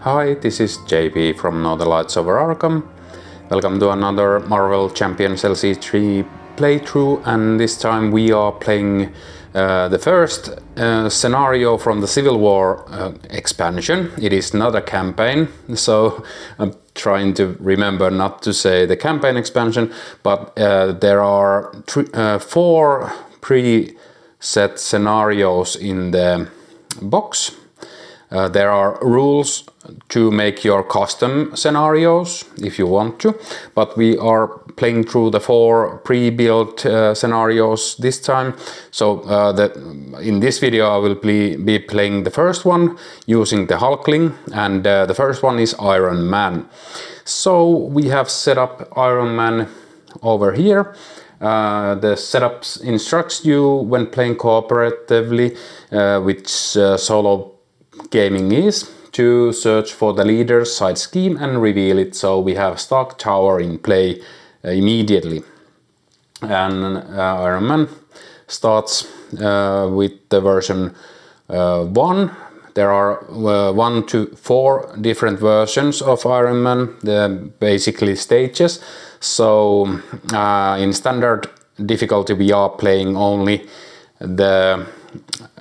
Hi, this is JP from Northern Lights Over Arkham. Welcome to another Marvel Champions LCG playthrough, and this time we are playing the first scenario from the Civil War expansion. It is not a campaign, so I'm trying to remember not to say the campaign expansion, but there are four pre-set scenarios in the box. There are rules to make your custom scenarios if you want to, but we are playing through the four pre-built scenarios this time. So in this video I will be playing the first one using the Hulkling, and the first one is Iron Man. So we have set up Iron Man over here. The setup instructs you when playing cooperatively, which solo gaming is, to search for the leader's side scheme and reveal it. So we have Stark Tower in play immediately. And Iron Man starts with the version 1. There are 1 to 4 different versions of Iron Man, basically stages. So in standard difficulty we are playing only the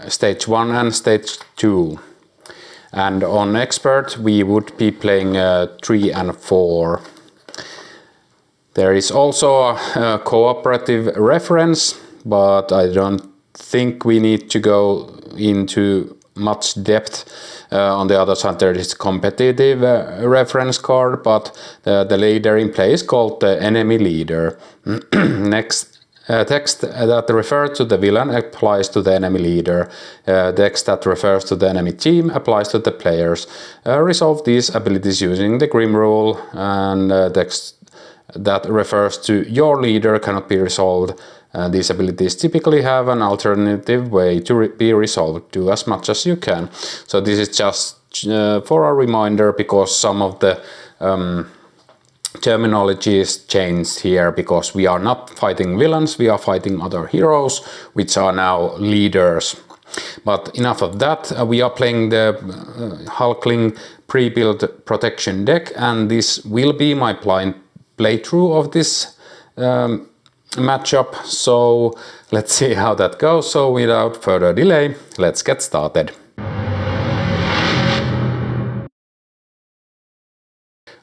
stage 1 and stage 2. And on expert we would be playing 3 and 4. There is also a cooperative reference, but I don't think we need to go into much depth. On the other side there is competitive reference card, but the leader in play is called the enemy leader. Next, text that refers to the villain applies to the enemy leader. Text that refers to the enemy team applies to the players. Resolve these abilities using the Grim rule, and text that refers to your leader cannot be resolved. These abilities typically have an alternative way to be resolved. Do as much as you can. So this is just for a reminder, because some of the terminology is changed here, because we are not fighting villains, we are fighting other heroes, which are now leaders. But enough of that. We are playing the Hulkling pre-built protection deck, and this will be my blind playthrough of this matchup. So let's see how that goes. So without further delay, let's get started.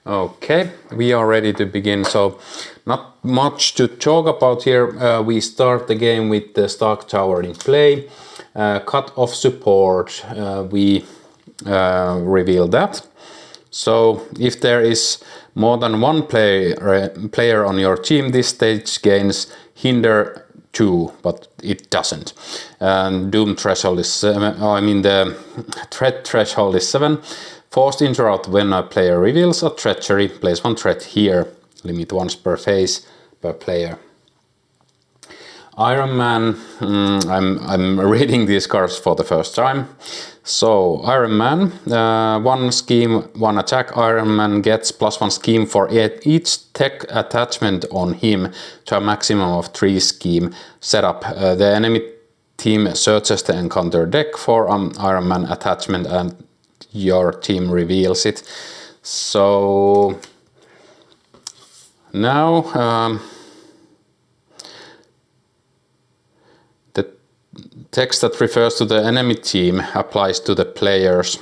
Okay, we are ready to begin. So not much to talk about here. We start the game with the Stark Tower in play. Cut off support, we reveal that. So if there is more than one player on your team, this stage gains hinder 2, but it doesn't. And doom threshold is 7. The threat threshold is 7. Forced interrupt when a player reveals a treachery. Place 1 threat here. Limit once per phase per player. Iron Man. I'm reading these cards for the first time. So Iron Man, 1 scheme, 1 attack. Iron Man gets +1 scheme for each tech attachment on him to a maximum of 3 scheme. Setup. The enemy team searches the encounter deck for an Iron Man attachment, and your team reveals it. So now the text that refers to the enemy team applies to the players.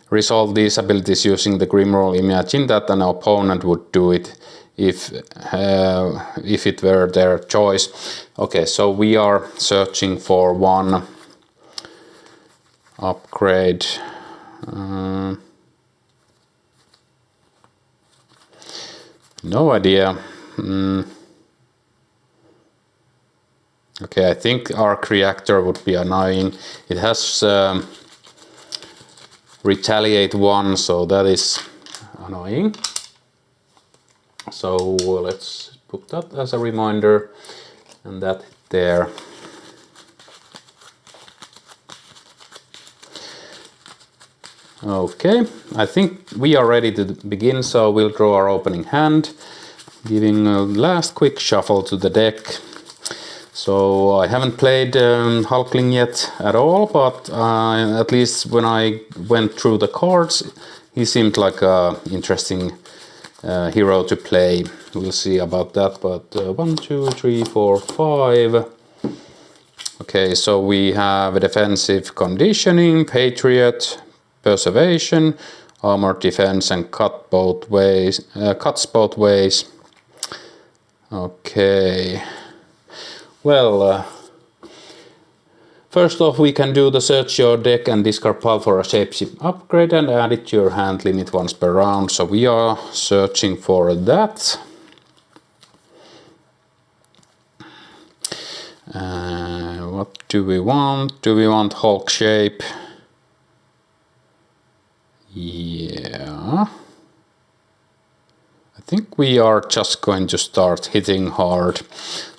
Resolve these abilities using the Grim rule. Imagine that an opponent would do it if it were their choice. Okay, so we are searching for 1 upgrade. No idea. Okay, I think arc reactor would be annoying. It has retaliate 1, so that is annoying. So let's put that as a reminder, and that there. Okay, I think we are ready to begin, so we'll draw our opening hand, giving a last quick shuffle to the deck. So I haven't played Hulkling yet at all, but at least when I went through the cards, he seemed like a interesting hero to play. We'll see about that, but 1, 2, 3, 4, 5. Okay, so we have defensive conditioning, patriot, preservation, armor defense, and cuts both ways. Okay, well, first off, we can do the search your deck and discard pile for a shapeshift upgrade and add it to your hand limit once per round. So we are searching for that. What do we want? Do we want Hulk shape? Yeah. I think we are just going to start hitting hard.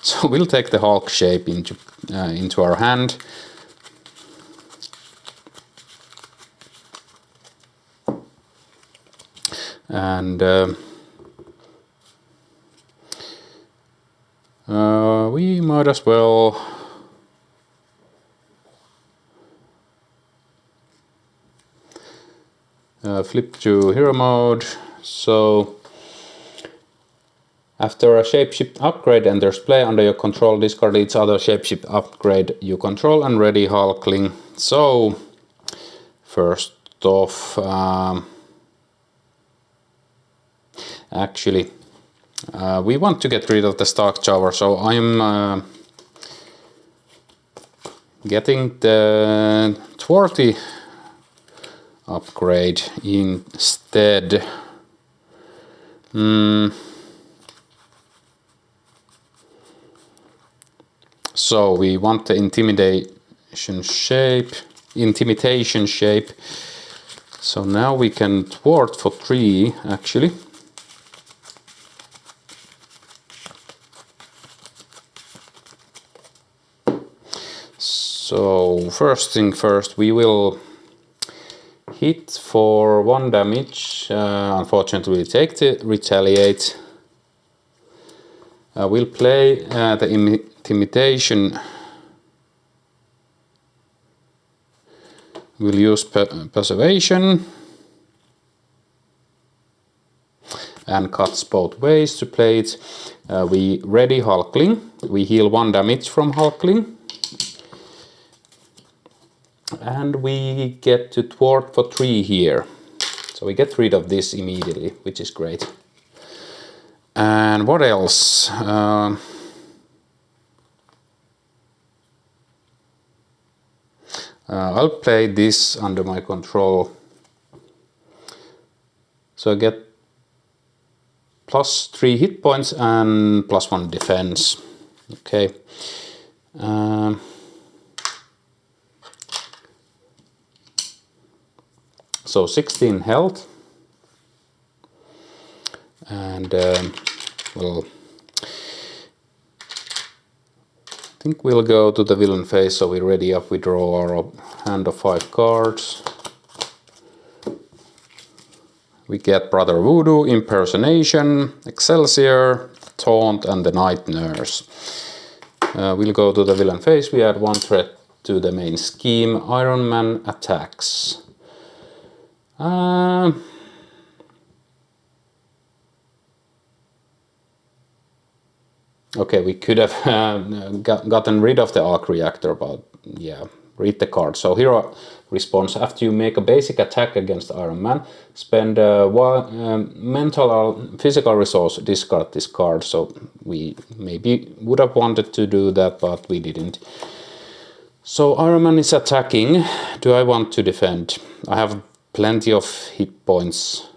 So we'll take the Hulk shape into our hand. And we might as well flip to hero mode. So after a shapeshift upgrade enters play under your control, discard each other shapeshift upgrade you control and ready Hulkling. So first off, actually we want to get rid of the Stark Tower, so I'm getting the thwarty upgrade instead. So we want the intimidation shape. So now we can thwart for 3 actually. So first thing first, we will hit for 1 damage. Unfortunately, we take the retaliate. We'll play the intimidation. We'll use preservation and cuts both ways to play it. We ready Hulkling. We heal 1 damage from Hulkling. And we get to thwart for 3 here. So we get rid of this immediately, which is great. And what else? I'll play this under my control. So I get +3 hit points and +1 defense. Okay. So 16 health, and well, I think we'll go to the villain phase. So we ready up, we draw our hand of 5 cards. We get Brother Voodoo, Impersonation, Excelsior, Taunt, and the Night Nurse. We'll go to the villain phase. We add 1 threat to the main scheme. Iron Man attacks. Okay, we could have gotten rid of the arc reactor, but yeah, read the card. So hero response: after you make a basic attack against Iron Man, spend mental or physical resource, discard this card. So we maybe would have wanted to do that, but we didn't. So Iron Man is attacking. Do I want to defend? I have plenty of hit points.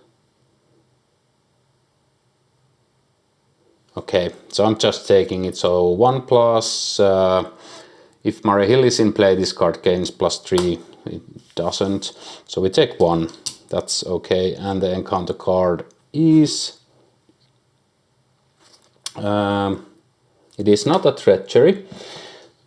Okay, so I'm just taking it. So 1+, if Murray Hill is in play, this card gains +3. It doesn't. So we take 1. That's okay. And the encounter card is... it is not a treachery.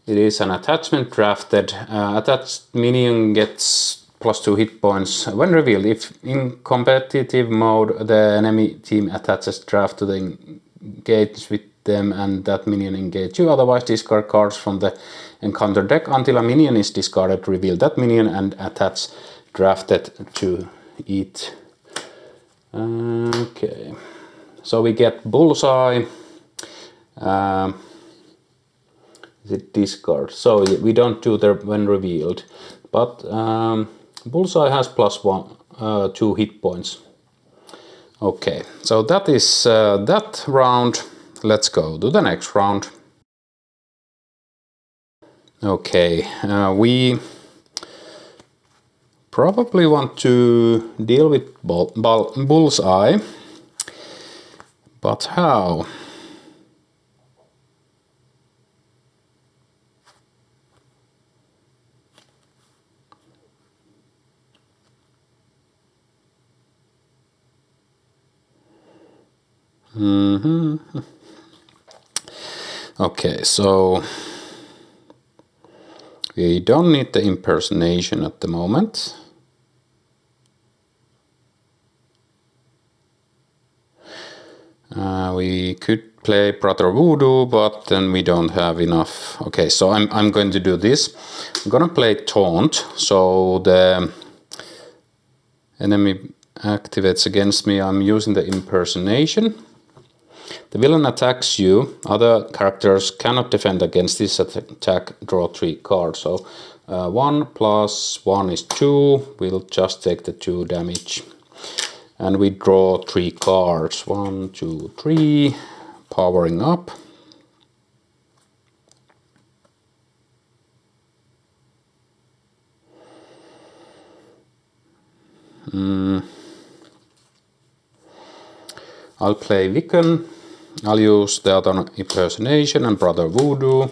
It is an attachment drafted. Attached minion gets +2 hit points when revealed. If in competitive mode, the enemy team attaches draft to the engage with them and that minion engage you. Otherwise, discard cards from the encounter deck until a minion is discarded. Reveal that minion and attach drafted to it. Okay, so we get bullseye. Is it discard? So we don't do that when revealed, but bullseye has +1, 2 hit points. Okay, so that is that round. Let's go to the next round. Okay, we probably want to deal with bullseye, but how? Okay, so we don't need the impersonation at the moment. We could play Brother Voodoo, but then we don't have enough. Okay, so I'm going to do this. I'm gonna play Taunt, so the enemy activates against me. I'm using the impersonation. The villain attacks you. Other characters cannot defend against this attack. Draw 3 cards. So 1 + 1 is 2. We'll just take the 2 damage. And we draw 3 cards. 1, 2, 3. Powering up. I'll play Wiccan. I'll use the other impersonation and Brother Voodoo.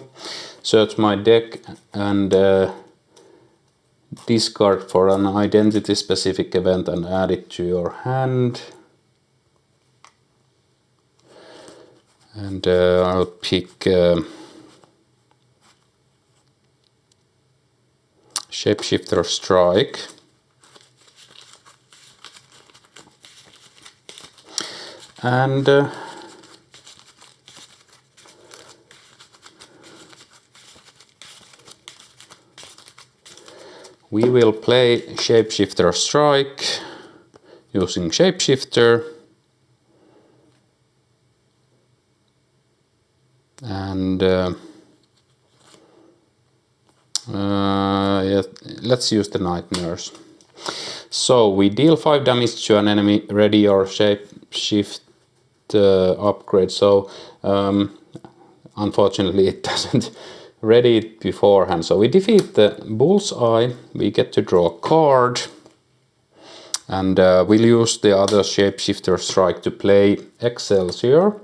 Search my deck and discard for an identity specific event and add it to your hand. And I'll pick Shapeshifter Strike. And we will play Shapeshifter Strike using Shapeshifter. And yeah, let's use the Night Nurse. So we deal 5 damage to an enemy, ready your Shapeshift upgrade. So unfortunately it doesn't ready it beforehand. So we defeat the bullseye, we get to draw a card, and we'll use the other Shapeshifter Strike to play Excelsior.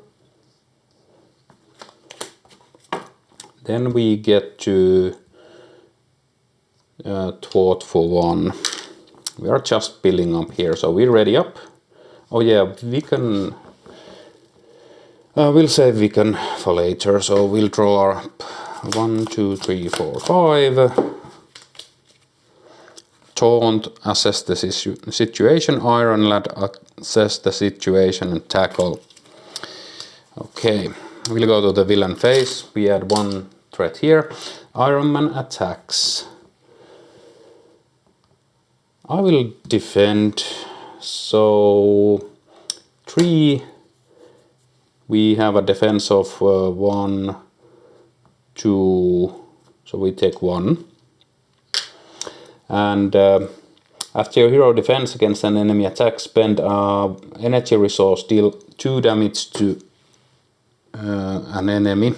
Then we get to thwart for 1. We are just building up here, so we're ready up. Oh yeah, we can... we'll save Wiccan for later, so we'll draw up 1, 2, 3, 4, 5. Taunt, assess the situation. Iron Lad, assess the situation and tackle. Okay, we'll go to the villain phase. We add 1 threat here. Iron Man attacks. I will defend. So 3. We have a defense of 1, 2. So we take 1. And after your hero defends against an enemy attack, spend energy resource, deal 2 damage to an enemy.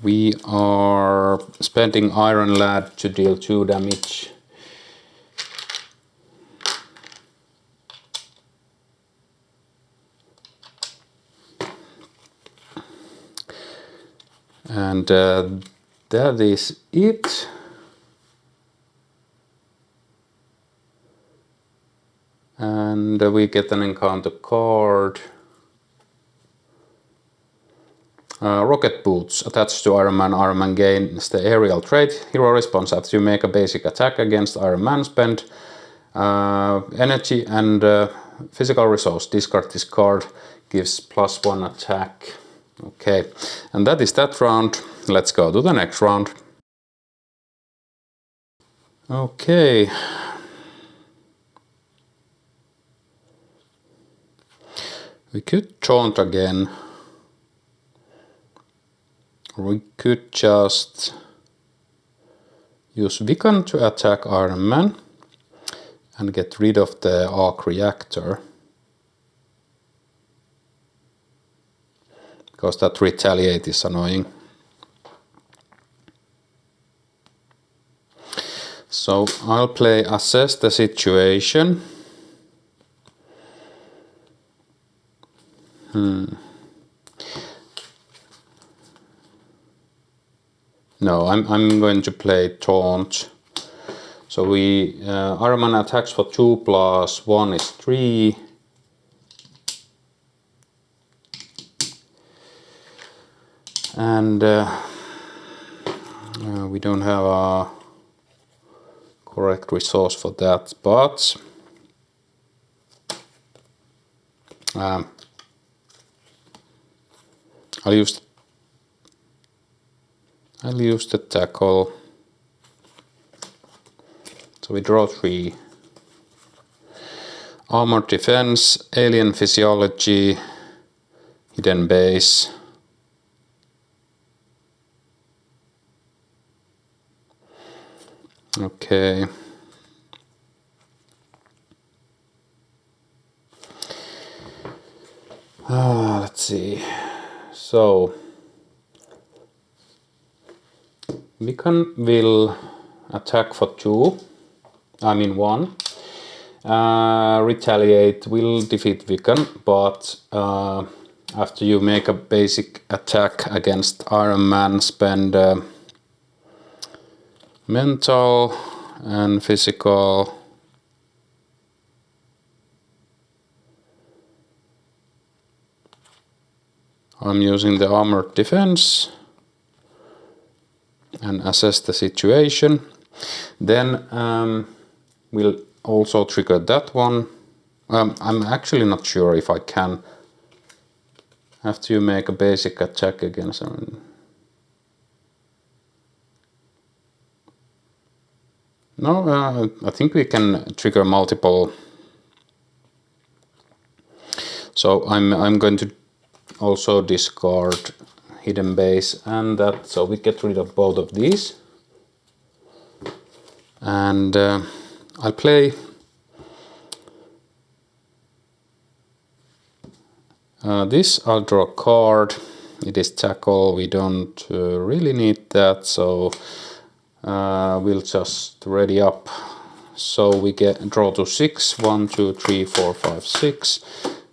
We are spending Iron Lad to deal 2 damage. And that is it. And we get an encounter card. Rocket Boots. Attached to Iron Man. Iron Man gains the aerial trait. Hero response after you make a basic attack against Iron Man. Spend energy and physical resource. Discard this card. Gives +1 attack. Okay, and that is that round. Let's go to the next round. Okay. We could taunt again. We could just use Vikan to attack Iron Man and get rid of the arc reactor. Because that retaliate is annoying. So I'll play assess the situation. No, I'm going to play taunt. So we Iron Man attacks for 2 plus 1 is 3. And we don't have a correct resource for that, but I'll use the tackle. So we draw 3. Armored defense, alien physiology, hidden base. Okay. Let's see. So Vikan will attack for 2. I mean 1. Retaliate will defeat Vikan, but after you make a basic attack against Iron Man, spend mental and physical. I'm using the armored defense and assess the situation. Then we'll also trigger that one. I'm actually not sure if I can. After you make a basic attack against someone. No, I think we can trigger multiple. So I'm going to also discard hidden base and that, so we get rid of both of these. And I'll play this. I'll draw a card. It is tackle. We don't really need that, so we'll just ready up. So we get draw to 6. 1, 2, 3, 4, 5, 6.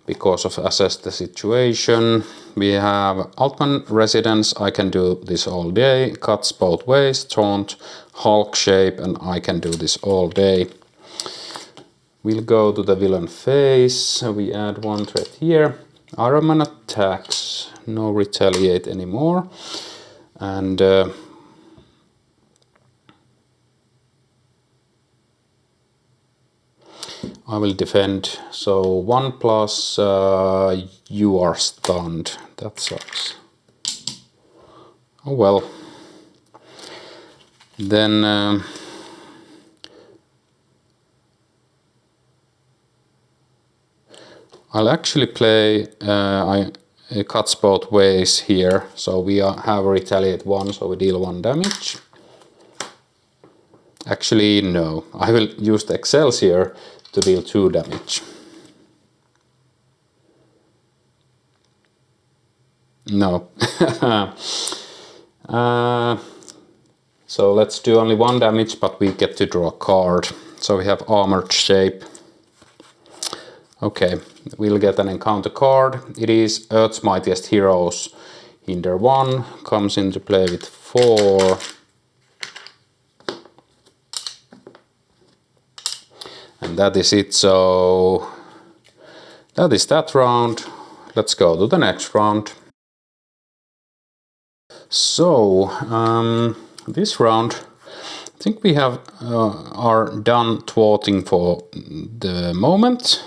Because of assess the situation. We have Altman residence. I can do this all day. Cuts both ways. Taunt, Hulk shape, and I can do this all day. We'll go to the villain phase. We add 1 threat here. Iron Man attacks. No retaliate anymore. And I will defend. So 1 plus you are stunned. That sucks. Oh well. Then I'll actually play. It cuts both ways here. So we have a retaliate 1, so we deal 1 damage. Actually, no. I will use the Excelsior to deal 2 damage. No. So let's do only 1 damage, but we get to draw a card. So we have armored shape. Okay, we'll get an encounter card. It is Earth's Mightiest Heroes. Hinder 1 comes into play with 4. And that is it. So that is that round. Let's go to the next round. So this round, I think we have are done thwarting for the moment.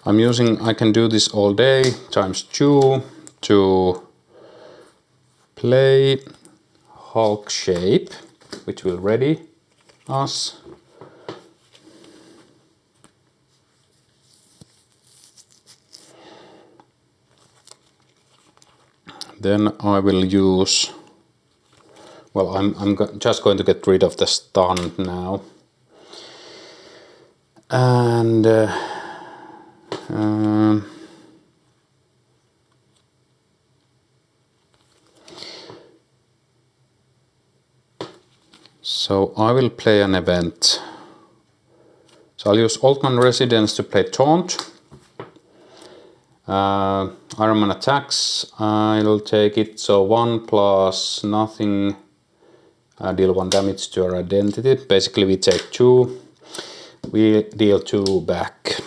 I can do this all day times 2 to play Hulk shape, which will ready us. Then I will use, well, I'm just going to get rid of the stun now. And so I will play an event. So I'll use Altman Residence to play Taunt. Iron Man attacks, I'll take it, so 1 plus nothing, deal 1 damage to our identity. Basically we take 2, we deal 2 back,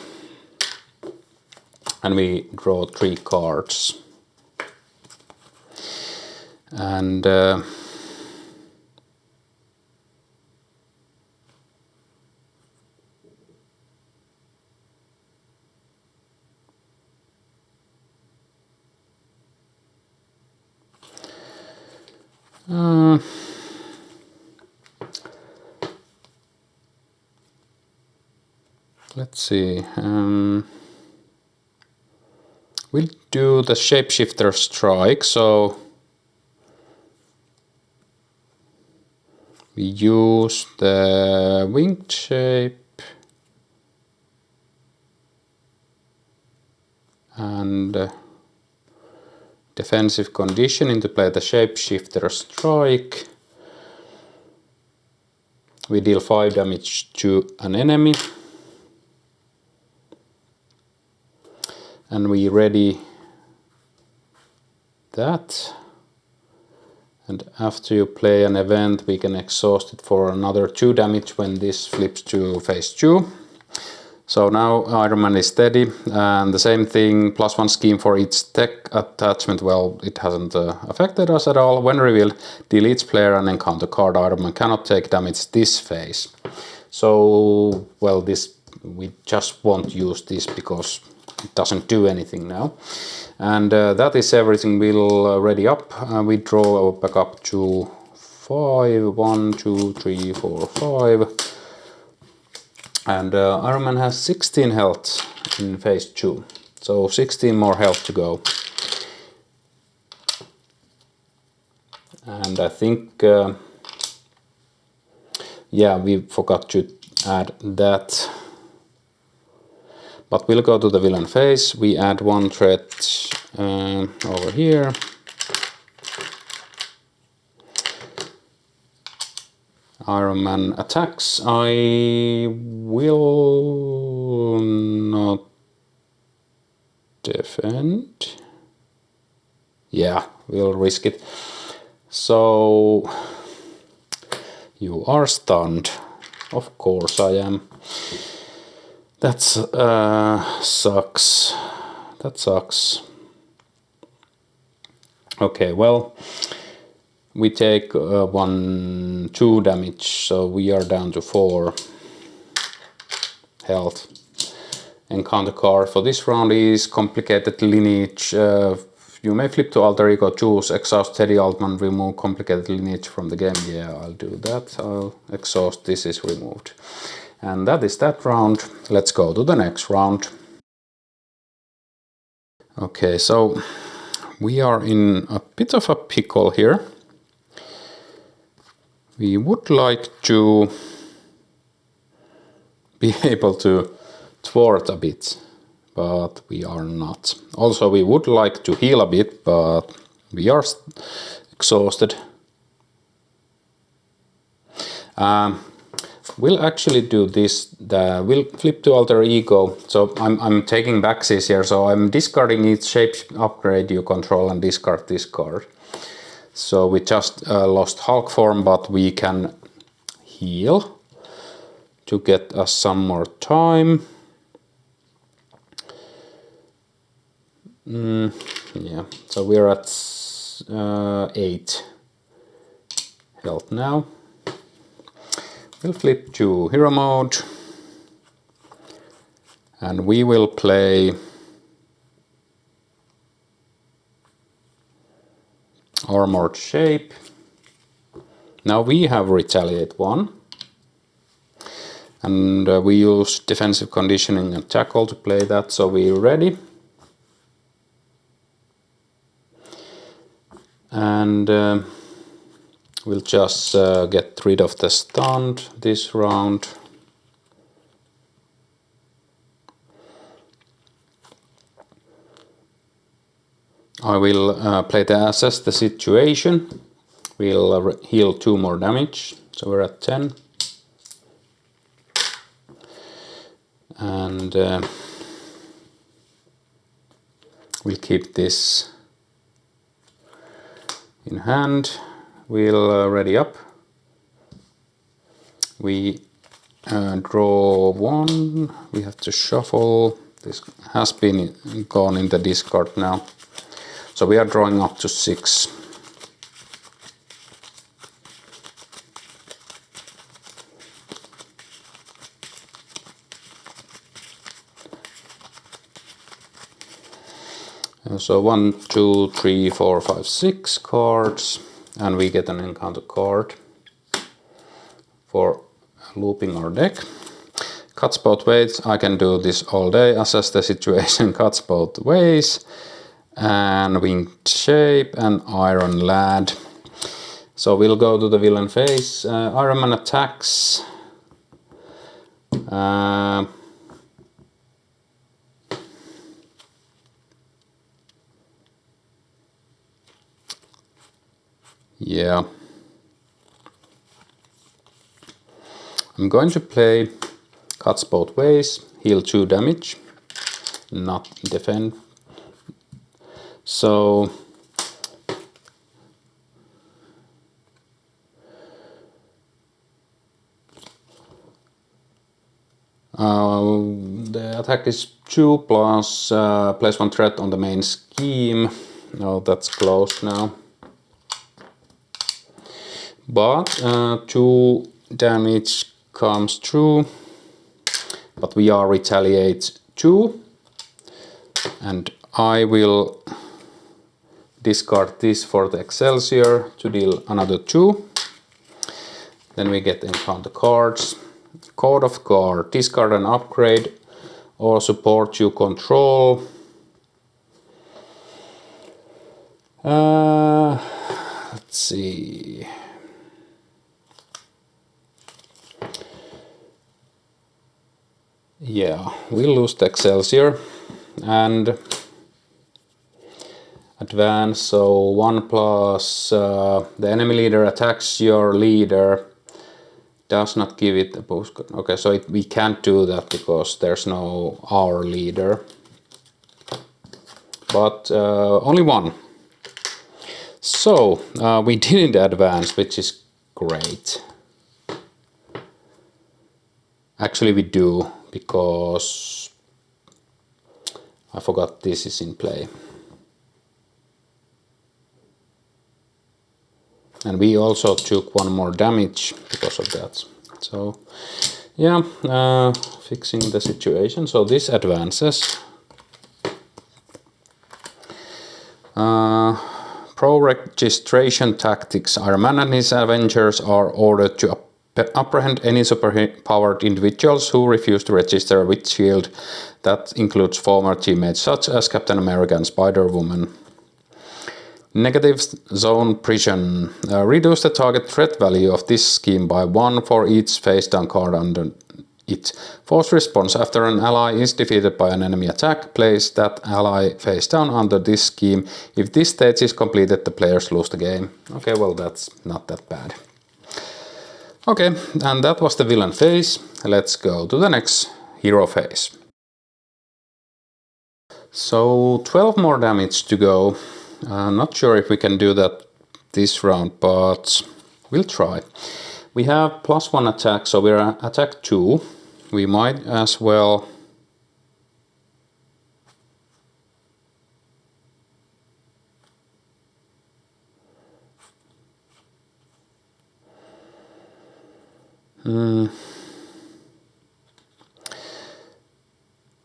and we draw 3 cards. And let's see, we'll do the Shapeshifter Strike, so we use the Winged Shape and Defensive Conditioning to play the Shapeshifter Strike. We deal 5 damage to an enemy. And we ready that. And after you play an event, we can exhaust it for another 2 damage when this flips to phase 2. So now Iron Man is steady, and the same thing, +1 scheme for each tech attachment. Well, it hasn't affected us at all. When revealed, deletes player and encounter card. Iron Man cannot take damage this phase. So, well, this we just won't use this because it doesn't do anything now. And that is everything. We'll ready up. We draw back up to 5, 1, 2, 3, 4, 5. And Iron Man has 16 health in phase 2, so 16 more health to go. And I think, yeah, we forgot to add that. But we'll go to the villain phase. We add 1 threat over here. Iron Man attacks. I will not defend. Yeah, we'll risk it. So you are stunned. Of course I am. That's sucks. That sucks. Okay, well, we take 2 damage, so we are down to 4 health. Encounter card for this round is Complicated Lineage. You may flip to Alter Ego, choose Exhaust Teddy Altman, remove Complicated Lineage from the game. Yeah, I'll do that. I'll exhaust, this is removed. And that is that round. Let's go to the next round. Okay, so we are in a bit of a pickle here. We would like to be able to thwart a bit, but we are not. Also, we would like to heal a bit, but we are exhausted. We'll actually do this. We'll flip to Alter Ego. So I'm taking backsies here, so I'm discarding each shape upgrade you control and discard this card. So we just lost Hulk form, but we can heal to get us some more time. Yeah, so we're at 8 health now. We'll flip to hero mode and we will play Armored Shape. Now we have Retaliate 1 and we use Defensive Conditioning and Tackle to play that, so we're ready. And we'll just get rid of the stunned this round. I will play the assess the situation. We'll heal 2 more damage, so we're at 10. And we'll keep this in hand. We'll ready up. We draw 1. We have to shuffle. This has been gone in the discard now. So we are drawing up to 6. So 1, 2, 3, 4, 5, 6 cards, and we get an encounter card for looping our deck. Cuts both ways. I can do this all day. Assess the situation. Cuts both ways. And winged shape and iron lad. So we'll go to the villain phase. Iron Man attacks. Yeah. I'm going to play cuts both ways, heal 2 damage, not defend. So the attack is 2 plus place 1 threat on the main scheme. No, that's close now. But 2 damage comes through, but we are retaliate 2, and I will discard this for the Excelsior to deal another 2. Then we get encounter cards. Code of Guard, discard an upgrade or support you control. Let's see. Yeah, we'll lose the Excelsior and advance. So 1 plus the enemy leader attacks your leader, does not give it a boost. Okay, so we can't do that because there's no our leader. But only 1. So we didn't advance, which is great. Actually we do, because I forgot this is in play. And we also took 1 more damage because of that. So yeah, fixing the situation. So this advances. Pro registration tactics. Iron Man and his Avengers are ordered to apprehend any superpowered individuals who refuse to register with SHIELD. That includes former teammates such as Captain America and Spider-Woman. Negative zone prison. Reduce the target threat value of this scheme by 1 for each face down card under it. Force response. After an ally is defeated by an enemy attack, place that ally face down under this scheme. If this stage is completed, the players lose the game. Okay, well, that's not that bad. Okay, and that was the villain phase. Let's go to the next hero phase. So 12 more damage to go. Not sure if we can do that this round, but we'll try. We have +1 attack, so we're attack 2. We might as well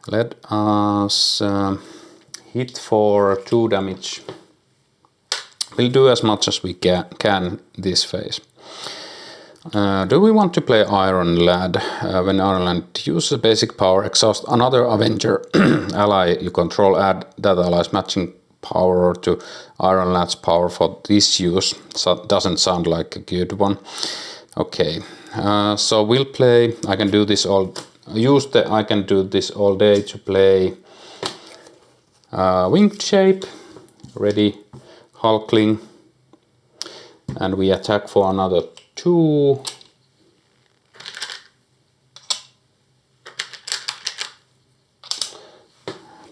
let us hit for 2 damage. We'll do as much as we can this phase. Do we want to play Iron Lad? When Iron Lad uses basic power, exhaust another Avenger ally you control, add that ally's matching power to Iron Lad's power for this use. So doesn't sound like a good one. Okay, so we'll play. I can do this all. I can do this all day to play winged shape. Ready, Hulkling, and we attack for another 2.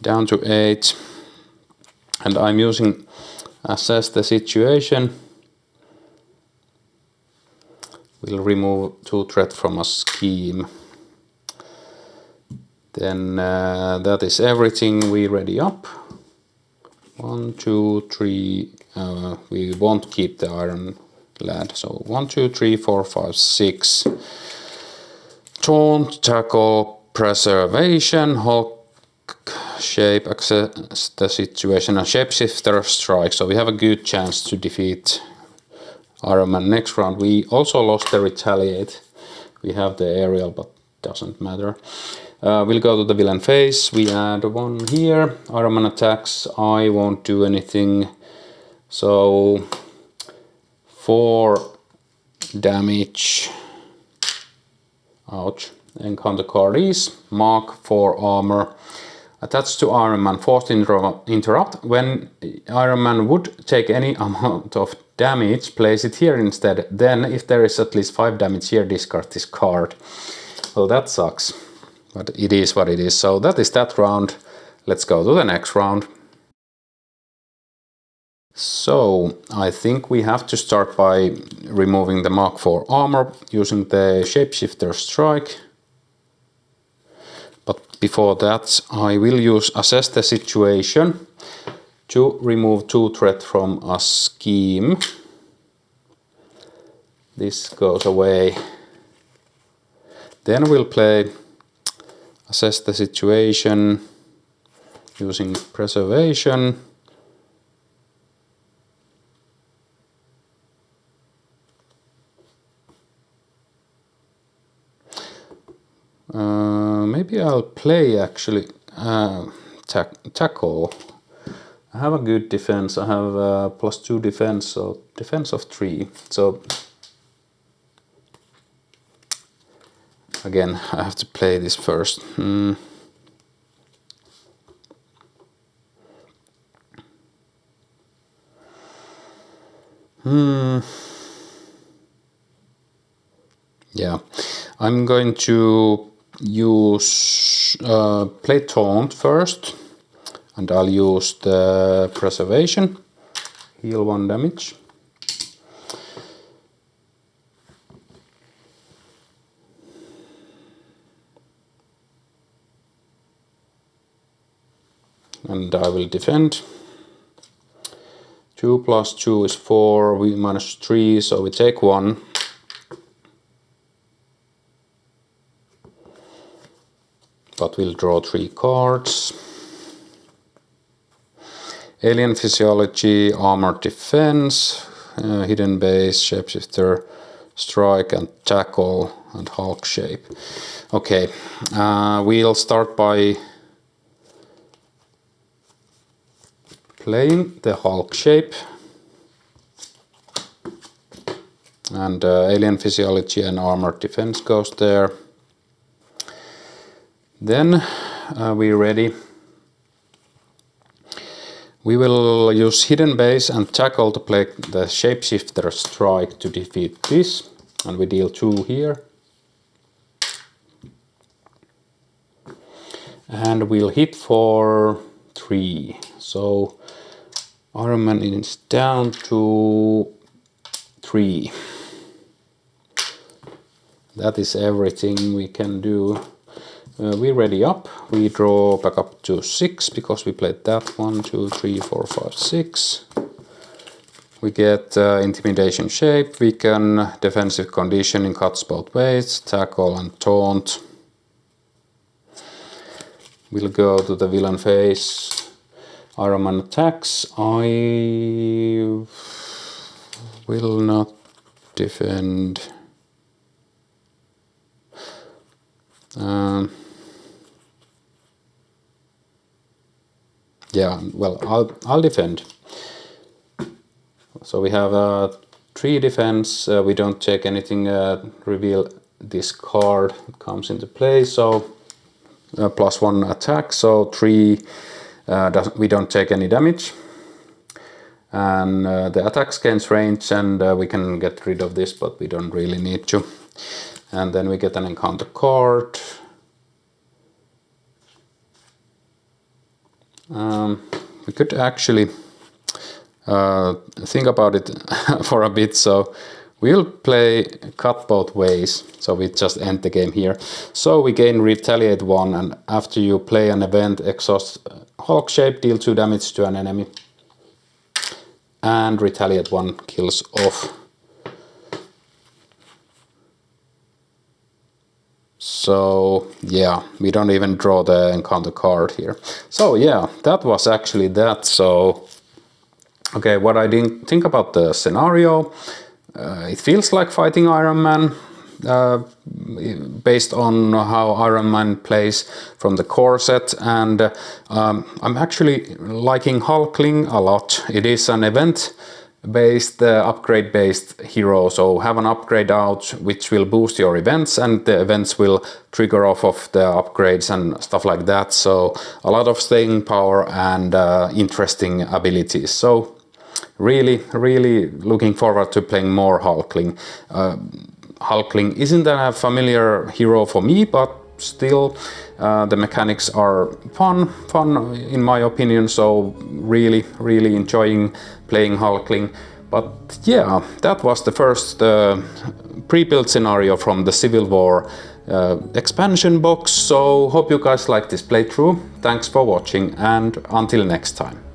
Down to 8, and I'm using assess the situation. We'll remove 2 threat from a scheme. Then that is everything. We ready up. 1, 2, 3. We won't keep the Iron Lad. So 1, 2, 3, 4, 5, 6. Taunt, tackle, preservation, Hulk shape, access the situation, and shapeshifter strike. So we have a good chance to defeat Iron Man next round. We also lost the retaliate. We have the aerial, but doesn't matter. We'll go to the villain phase. We add 1 here. Iron Man attacks. I won't do anything. So 4 damage. Ouch. Encounter card is Mark 4 armor. Attached to Iron Man, forced interrupt. When Iron Man would take any amount of damage, place it here instead. Then, if there is at least 5 damage here, discard this card. Well, that sucks. But it is what it is. So that is that round. Let's go to the next round. So, I think we have to start by removing the Mark 4 armor using the Shapeshifter Strike. But before that, I will use assess the situation to remove 2 threat from a scheme. This goes away. Then we'll play assess the situation using preservation. Maybe I'll play actually tackle. I have a good defense. I have +2 defense, so defense of 3. So again, I have to play this first. Yeah, I'm going to use play taunt first, and I'll use the preservation, heal 1 damage. And I will defend. 2 + 2 is 4, we -3, so we take 1. But we'll draw 3 cards. Alien Physiology, Armor Defense, Hidden Base, Shapeshifter, Strike and Tackle, and Hulk Shape. Okay, we'll start by playing the Hulk Shape. And Alien Physiology and Armor Defense goes there. Then we're ready. We will use Hidden Base and Tackle to play the Shapeshifter Strike to defeat this. And we deal 2 here. And we'll hit for 3. So Iron Man is down to 3. That is everything we can do. We ready up. We draw back up to 6 because we played that. 1, 2, 3, 4, 5, 6. We get Intimidation Shape, Weaken, Defensive Conditioning, cuts both ways, Tackle and Taunt. We'll go to the villain phase. Iron Man attacks. I will not defend. yeah, well, I'll defend. So we have 3 defense, we don't take anything, reveal this card, it comes into play, so +1 attack, so 3, we don't take any damage. And the attacks gains range, and we can get rid of this, but we don't really need to. And then we get an encounter card. We could actually think about it for a bit, so we'll play cut both ways, so we just end the game here. So we gain retaliate 1, and after you play an event, exhaust Hulk shape, deal 2 damage to an enemy. And retaliate 1 kills off. So yeah, we don't even draw the encounter card here. So yeah, that was actually that. So okay, what I didn't think about the scenario, it feels like fighting Iron Man, based on how Iron Man plays from the core set, and I'm actually liking Hulkling a lot. It is an event based, upgrade based hero, so have an upgrade out which will boost your events, and the events will trigger off of the upgrades and stuff like that. So a lot of staying power and interesting abilities. So really looking forward to playing more Hulkling. Hulkling isn't a familiar hero for me, but still the mechanics are fun in my opinion, so really enjoying playing Hulkling. But yeah, that was the first pre-built scenario from the Civil War expansion box. So hope you guys like this playthrough. Thanks for watching, and until next time.